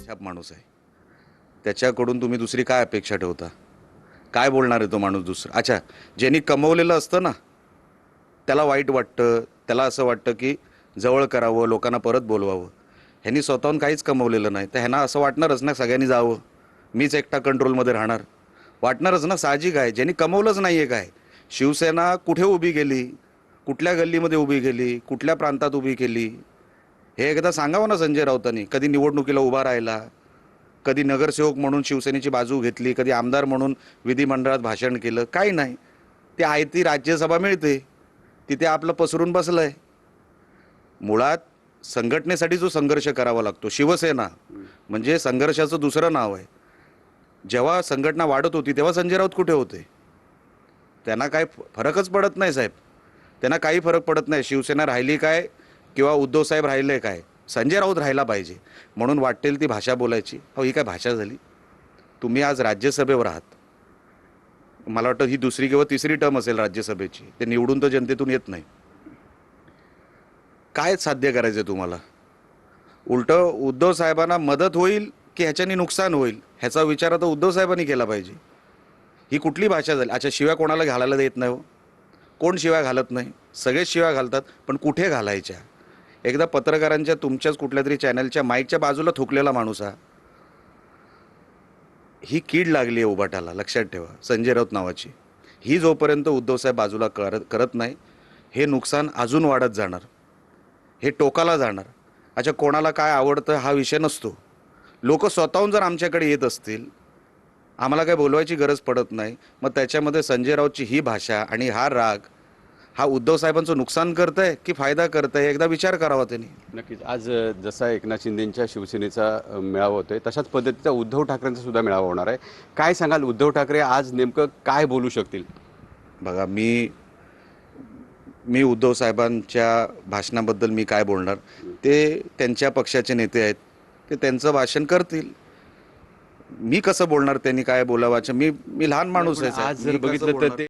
छाप माणूस आहे, त्याच्याकडून तुम्ही दुसरी काय अपेक्षा ठेवता? काय बोलणार आहे तो माणूस दुसरा? अच्छा, ज्यांनी कमवलेलं असतं ना, त्याला वाईट वाटतं, त्याला असं वाटतं की जवळ करावं, लोकांना परत बोलवावं. ह्यांनी स्वतःहून काहीच कमवलेलं नाही, तर ह्यांना असं वाटणारच ना सगळ्यांनी जावं, मीच एकटा कंट्रोलमध्ये राहणार. वाटणारच ना, साहजिक आहे. ज्यांनी कमवलंच नाही आहे काय, शिवसेना कुठे उभी केली, कुठल्या गल्लीमध्ये उभी केली, कुठल्या प्रांतात उभी केली, हे एकदा सांगावं ना संजय राऊतांनी. कधी निवडणुकीला उभा राहिला, कधी नगरसेवक म्हणून शिवसेनेची बाजू घेतली, कधी आमदार म्हणून विधिमंडळात भाषण केलं, काही नाही. ते आहे ती राज्यसभा मिळते, तिथे आपलं पसरून बसलंय. मुळात संघटनेसाठी जो संघर्ष करावा लागतो, शिवसेना म्हणजे संघर्षाचं दुसरं नाव आहे. जेव्हा संघटना वाढत होती तेव्हा संजय राऊत कुठे होते? त्यांना काय फरकच पडत नाही साहेब, त्यांना काही फरक पडत नाही. शिवसेना राहिली काय किंवा उद्धव साहेब राहिले काय, संजय राऊत राहायला पाहिजे. म्हणून वाटेल ती भाषा बोलायची. अहो, ही काय भाषा झाली? तुम्ही आज राज्यसभेवर आहात, मला वाटतं ही दुसरी किंवा तिसरी टर्म असेल राज्यसभेची. ते निवडून तर जनतेतून येत नाही. काय साध्य करायचं आहे तुम्हाला? उलटं उद्धव साहेबांना मदत होईल की ह्याच्यानी नुकसान होईल, ह्याचा विचार आता उद्धव साहेबांनी केला पाहिजे. ही कुठली भाषा झाली? अच्छा, शिव्या कोणाला घालायला देत नाही हो? कोण शिव्या घालत नाही? सगळेच शिव्या घालतात, पण कुठे घालायच्या? एकदा पत्रकारांच्या तुमच्याच कुठल्या तरी चॅनलच्या माईकच्या बाजूला थुकलेला माणूस हा. ही कीड लागली आहे उभाटाला, लक्षात ठेवा, संजय राऊत नावाची. ही जोपर्यंत उद्धवसाहेब बाजूला करत नाही, हे नुकसान अजून वाढत जाणार, हे टोकाला जाणार. अच्छा, कोणाला काय आवडतं हा विषय नसतो. लोक स्वतःहून जर आमच्याकडे येत असतील, आम्हाला काय बोलवायची गरज पडत नाही, मग त्याच्यामध्ये संजय राऊतची ही भाषा आणि हा राग हा उद्धव साहेबांचं नुकसान करतंय की फायदा करतंय, एकदा विचार करावा त्यांनी. नक्कीच. आज जसा एकनाथ शिंदेंच्या शिवसेनेचा मेळावा होतोय, तशाच पद्धतीचा उद्धव ठाकरेंचा सुद्धा मेळावा होणार आहे. काय सांगाल, उद्धव ठाकरे आज नेमकं काय बोलू शकतील? बघा, मी उद्धव साहेबांच्या भाषणाबद्दल मी काय बोलणार, ते त्यांच्या पक्षाचे नेते आहेत, ते त्यांचं भाषण करतील. मी कसं बोलणार त्यांनी काय बोलावाचं? मी लहान माणूस आहे साहेब. आज जर मी कसं बघितलं तर बोलणार? ते